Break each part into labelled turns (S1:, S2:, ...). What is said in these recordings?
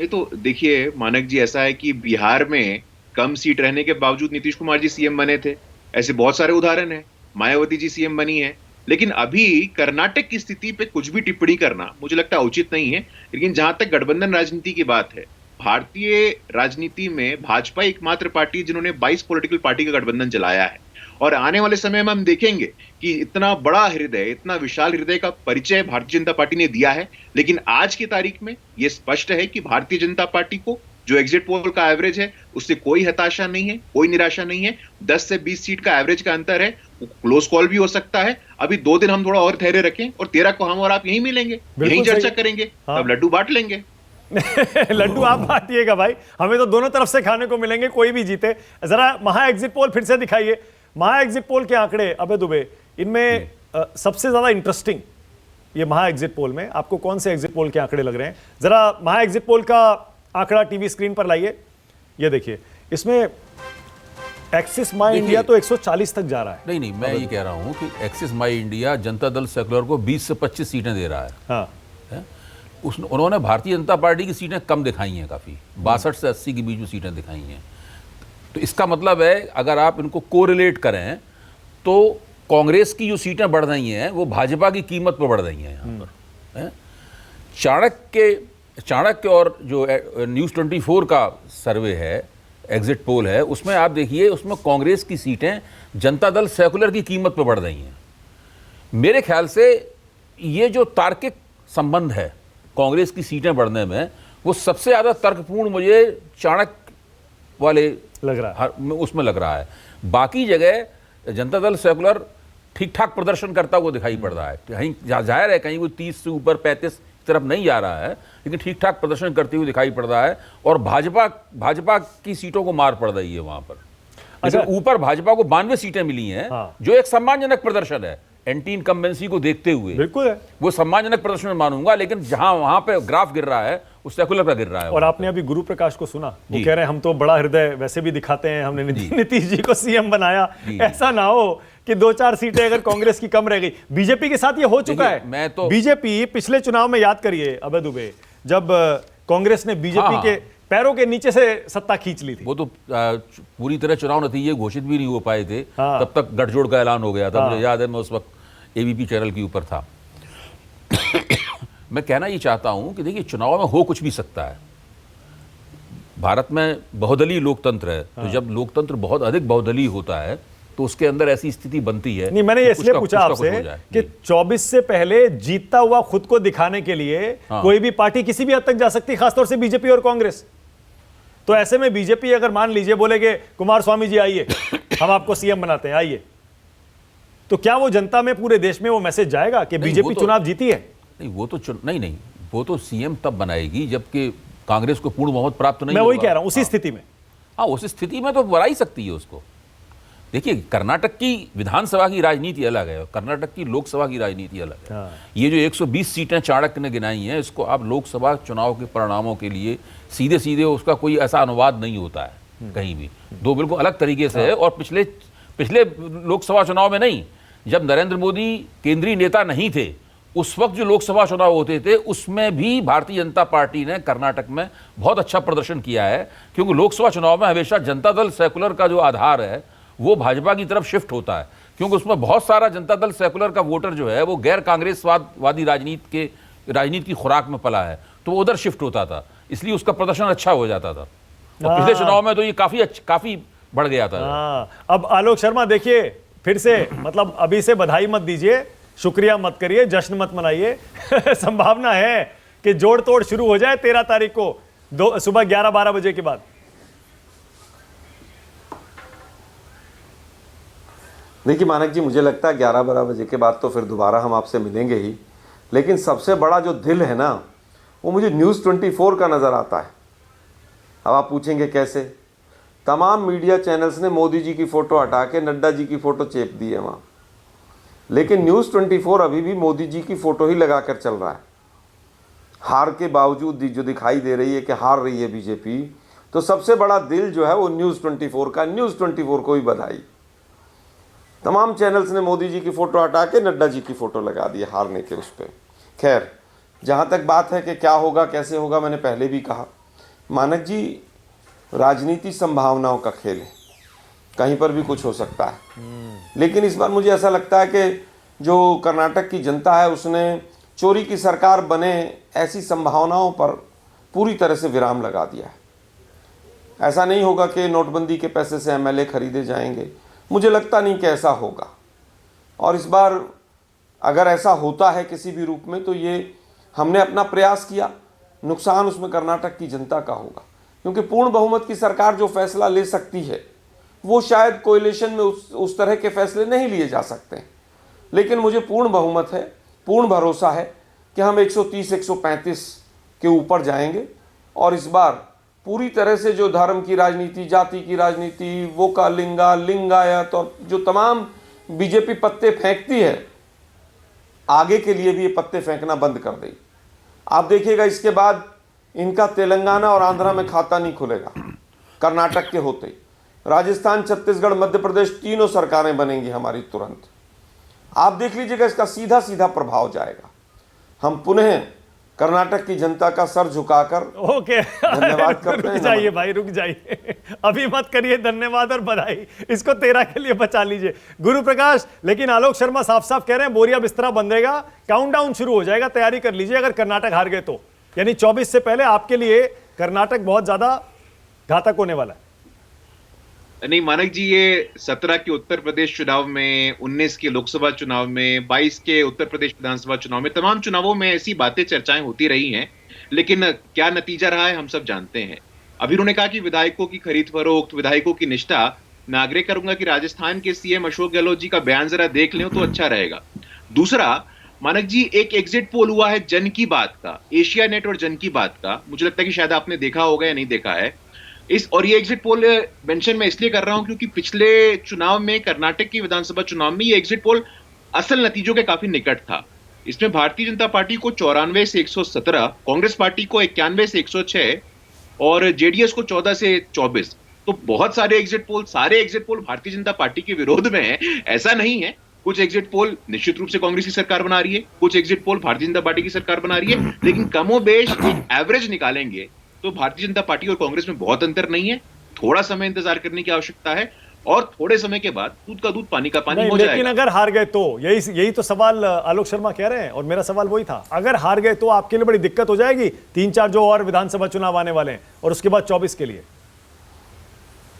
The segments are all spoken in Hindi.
S1: ये तो देखिए मानक जी, ऐसा है कि बिहार में कम सीट रहने के बावजूद नीतीश कुमार जी सीएम बने थे। ऐसे बहुत सारे उदाहरण हैं। मायावती जी सीएम बनी है। लेकिन अभी कर्नाटक की स्थिति पे कुछ भी टिप्पणी करना मुझे लगता है उचित नहीं है। लेकिन जहां तक गठबंधन राजनीति की बात है, भारतीय राजनीति में भाजपा एकमात्र पार्टी है जिन्होंने 22 पॉलिटिकल पार्टी का गठबंधन चलाया है। और आने वाले समय में हम देखेंगे कि इतना बड़ा हृदय, इतना विशाल हृदय का परिचय भारतीय जनता पार्टी ने दिया है। लेकिन आज की तारीख में यह स्पष्ट है कि भारतीय जनता पार्टी को जो एग्जिट पोल का एवरेज है उससे कोई हताशा नहीं है, कोई निराशा नहीं है। 10 से 20 सीट का एवरेज का अंतर है। क्लोज कॉल भी हो सकता है। अभी 2 दिन हम थोड़ा और धैर्य रखें और 13 को हम और आप यहीं मिलेंगे, यहीं चर्चा करेंगे।
S2: हाँ।
S1: तब लड्डू बांट लेंगे।
S2: लड्डू आप बांटिएगा भाई, हमें तो दोनों तरफ से खाने को मिलेंगे, कोई भी जीते। जरा महा एग्जिट पोल फिर से दिखाइए। महा एग्जिट पोल के आंकड़े अबे दुबे, इनमें सबसे ज्यादा इंटरेस्टिंग ये महा एग्जिट पोल में आपको कौन से एग्जिट पोल के आंकड़े लग रहे हैं? जरा महा एग्जिट पोल का आंकड़ा टीवी स्क्रीन पर लाइए। ये देखिए, इसमें एक्सिस माई इंडिया तो 140 तक जा रहा है।
S3: नहीं, मैं ये कह रहा हूं कि एक्सिस माई इंडिया जनता दल सेकुलर को 20 से 25 सीटें दे रहा है।
S2: हाँ।
S3: उन्होंने भारतीय जनता पार्टी की सीटें कम दिखाई हैं, काफ़ी 62 से 80 के बीच में सीटें दिखाई हैं। तो इसका मतलब है अगर आप इनको कोरिलेट करें तो कांग्रेस की जो सीटें बढ़ रही हैं वो भाजपा की कीमत पर बढ़ रही हैं यहाँ पर। चाणक्य और जो न्यूज़ 24 का सर्वे है, एग्जिट पोल है, उसमें आप देखिए, उसमें कांग्रेस की सीटें जनता दल सेकुलर की कीमत पर बढ़ रही हैं। मेरे ख्याल से ये जो तार्किक संबंध है कांग्रेस की सीटें बढ़ने में, वो सबसे ज़्यादा तर्कपूर्ण मुझे चाणक्य वाले
S2: लग रहा है,
S3: उसमें लग रहा है। बाकी जगह जनता दल सेकुलर ठीक ठाक प्रदर्शन करता हुआ दिखाई पड़ रहा है। कहीं जाहिर है कहीं वो 30 से ऊपर 35 तरफ नहीं जा रहा है, लेकिन ठीक ठाक प्रदर्शन करते हुए दिखाई पड़ रहा है। और भाजपा की सीटों को मार पड़ रही है वहां पर। अच्छा, ऊपर भाजपा को 92 सीटें मिली हैं। हाँ। जो एक सम्मानजनक प्रदर्शन है एंटी इनकम्बेंसी को देखते हुए,
S2: बिल्कुल है,
S3: वो सम्मानजनक प्रदर्शन मानूंगा। लेकिन जहां वहां पे ग्राफ गिर रहा है उस सेकुलर का गिर रहा है।
S2: और आपने अभी गुरु प्रकाश को सुना, वो कह रहे हैं हम तो बड़ा हृदय वैसे भी दिखाते हैं, हमने नीतीश जी को सीएम बनाया। ऐसा ना हो कि 2-4 सीटें अगर कांग्रेस की कम रह गई। बीजेपी के साथ ये हो चुका है।
S3: मैं तो
S2: बीजेपी पिछले चुनाव में, याद करिए अबे दुबे, जब कांग्रेस ने बीजेपी के पैरों के नीचे से सत्ता खींच ली थी,
S3: वो तो पूरी तरह चुनाव नतीजे घोषित भी नहीं हो पाए थे। तब तक गठजोड़ का ऐलान हो गया था। मुझे याद है, मैं उस वक्त एबीपी चैनल के ऊपर था। मैं कहना ये चाहता हूं कि देखिए, चुनाव में हो कुछ भी सकता है। भारत में बहुदलीय लोकतंत्र है। तो जब लोकतंत्र बहुत अधिक बहुदलीय होता है तो उसके अंदर ऐसी स्थिति बनती है।
S2: नहीं, मैंने इसलिए पूछा आपसे कि 24 से पहले जीतता हुआ खुद को दिखाने के लिए कोई भी पार्टी किसी भी हद तक जा सकती है, खासतौर से बीजेपी और कांग्रेस। तो ऐसे में बीजेपी अगर मान लीजिए बोलेगे कुमार स्वामी जी आइए, हम आपको सीएम बनाते हैं, आइए, तो क्या वो जनता में, पूरे देश में वो मैसेज जाएगा कि बीजेपी चुनाव जीती है?
S3: नहीं, वो तो नहीं, वो तो सीएम तब बनाएगी जबकि कांग्रेस को पूर्ण बहुमत प्राप्त नहीं
S2: मैं
S3: होगा।
S2: वही कह रहा हूं, उसी स्थिति में।
S3: हाँ, उस स्थिति में तो बना ही सकती है उसको। देखिए, कर्नाटक की विधानसभा की राजनीति अलग है, कर्नाटक की लोकसभा की राजनीति अलग है। ये जो 120 सीटें चाणक्य ने गिनाई हैं, इसको आप लोकसभा चुनाव के परिणामों के लिए सीधे सीधे उसका कोई ऐसा अनुवाद नहीं होता है कहीं भी। दो बिल्कुल अलग तरीके से है। और पिछले लोकसभा चुनाव में नहीं, जब नरेंद्र मोदी केंद्रीय नेता नहीं थे, उस वक्त जो लोकसभा चुनाव होते थे उसमें भी भारतीय जनता पार्टी ने कर्नाटक में बहुत अच्छा प्रदर्शन किया है। क्योंकि लोकसभा चुनाव में हमेशा जनता दल सेकुलर का जो आधार है वो भाजपा की तरफ शिफ्ट होता है, क्योंकि उसमें बहुत सारा जनता दल सेकुलर का वोटर जो है वो गैर कांग्रेसवादी राजनीति की खुराक में पला है, तो वो उधर शिफ्ट होता था, इसलिए उसका प्रदर्शन अच्छा हो जाता था। और पिछले चुनाव में तो ये काफी बढ़ गया था।
S2: अब आलोक शर्मा देखिए, फिर से मतलब अभी से बधाई मत दीजिए, शुक्रिया मत करिए, जश्न मत मनाइए। संभावना है कि जोड़ तोड़ शुरू हो जाए 13 तारीख को सुबह 11-12 बजे के बाद।
S4: देखिए मानक जी, मुझे लगता है 11-12 बजे के बाद तो फिर दोबारा हम आपसे मिलेंगे ही। लेकिन सबसे बड़ा जो दिल है ना, वो मुझे न्यूज़ 24 का नज़र आता है। अब आप पूछेंगे कैसे? तमाम मीडिया चैनल्स ने मोदी जी की फ़ोटो हटा के नड्डा जी की फ़ोटो चेप दी है वहाँ, लेकिन न्यूज़ 24 अभी भी मोदी जी की फ़ोटो ही लगा कर चल रहा है। हार के बावजूद जो दिखाई दे रही है कि हार रही है बीजेपी, तो सबसे बड़ा दिल जो है वो न्यूज़ 24 का। न्यूज़ 24 को ही बधाई। तमाम चैनल्स ने मोदी जी की फ़ोटो हटा के नड्डा जी की फ़ोटो लगा दी हारने के उस पर। खैर, जहाँ तक बात है कि क्या होगा कैसे होगा, मैंने पहले भी कहा मानक जी, राजनीति संभावनाओं का खेल है, कहीं पर भी कुछ हो सकता है। लेकिन इस बार मुझे ऐसा लगता है कि जो कर्नाटक की जनता है उसने चोरी की सरकार बने ऐसी संभावनाओं पर पूरी तरह से विराम लगा दिया है। ऐसा नहीं होगा कि नोटबंदी के पैसे से एमएलए खरीदे जाएंगे, मुझे लगता नहीं कि ऐसा होगा। और इस बार अगर ऐसा होता है किसी भी रूप में तो ये हमने अपना प्रयास किया, नुकसान उसमें कर्नाटक की जनता का होगा, क्योंकि पूर्ण बहुमत की सरकार जो फैसला ले सकती है वो शायद कोएलिशन में उस तरह के फैसले नहीं लिए जा सकते हैं। लेकिन मुझे पूर्ण बहुमत है, पूर्ण भरोसा है कि हम 130-135 के ऊपर जाएंगे। और इस बार पूरी तरह से जो धर्म की राजनीति, जाति की राजनीति, वोका लिंगा, लिंगायत और जो तमाम बीजेपी पत्ते फेंकती है, आगे के लिए भी ये पत्ते फेंकना बंद कर देगी। आप देखिएगा इसके बाद इनका तेलंगाना और आंध्रा में खाता नहीं खुलेगा कर्नाटक के होते ही। राजस्थान, छत्तीसगढ़, मध्य प्रदेश, तीनों सरकारें बनेंगी हमारी तुरंत। आप देख लीजिएगा इसका सीधा सीधा प्रभाव जाएगा। हम पुनः कर्नाटक की जनता का सर झुकाकर
S2: ओके
S4: धन्यवाद करते हैं।
S2: रुक जाइए भाई, रुक जाइए, अभी मत करिए धन्यवाद और बधाई, इसको 13 के लिए बचा लीजिए गुरु प्रकाश। लेकिन आलोक शर्मा साफ साफ कह रहे हैं बोरिया बिस्तरा बंधेगा, काउंटडाउन शुरू हो जाएगा, तैयारी कर लीजिए अगर कर्नाटक हार गए तो। यानी 24 से पहले आपके लिए कर्नाटक बहुत ज्यादा घातक होने वाला है।
S1: नहीं मानक जी, ये 17 के उत्तर प्रदेश चुनाव में, 19 के लोकसभा चुनाव में, 22 के उत्तर प्रदेश विधानसभा चुनाव में, तमाम चुनावों में ऐसी बातें चर्चाएं होती रही हैं, लेकिन क्या नतीजा रहा है हम सब जानते हैं। अभी उन्होंने कहा कि विधायकों की खरीद फरोख्त, विधायकों की निष्ठा, मैं आग्रह करूंगा कि राजस्थान के सीएम अशोक गहलोत जी का बयान जरा देख लें तो अच्छा रहेगा। दूसरा मानक जी, एक एग्जिट पोल हुआ है जन की बात का, एशिया नेट और जन की बात का, मुझे लगता है कि शायद आपने देखा होगा या नहीं देखा है और ये एग्जिट पोल मेंशन मैं इसलिए कर रहा हूं क्योंकि पिछले चुनाव में, कर्नाटक की विधानसभा चुनाव में, ये एग्जिट पोल असल नतीजों के काफी निकट था। इसमें भारतीय जनता पार्टी को 94 से 117, कांग्रेस पार्टी को 91 से 106 और जेडीएस को 14 से 24। तो बहुत सारे exit poll Bharatiya Janata party के विरोध में है, ऐसा नहीं है। कुछ एग्जिट पोल निश्चित रूप से कांग्रेस की सरकार बना रही है, कुछ exit poll Bharatiya Janata party की सरकार बना रही है, लेकिन कमोबेश एक एवरेज निकालेंगे तो भारतीय जनता पार्टी और कांग्रेस में बहुत अंतर नहीं है। थोड़ा समय इंतजार करने की आवश्यकता है और थोड़े समय के बाद दूध का दूध पानी का पानी हो जाएगा।
S2: लेकिन अगर हार गए तो, यही तो सवाल आलोक शर्मा कह रहे हैं और मेरा सवाल वही था, अगर हार गए तो आपके लिए बड़ी दिक्कत हो जाएगी 3-4 जो और विधानसभा चुनाव आने वाले हैं और उसके बाद 24 के लिए।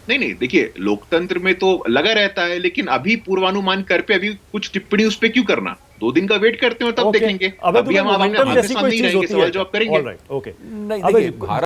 S1: नहीं, देखिए लोकतंत्र में तो लगा रहता है, लेकिन अभी पूर्वानुमान कर पे अभी कुछ टिप्पणी उस पे क्यों करना? 2 दिन का वेट करते हो तब देखेंगे। अभी हम सामने नहीं रहेंगे, सवाल जवाब करेंगे।
S2: ओके,
S3: नहीं देखिए, भारत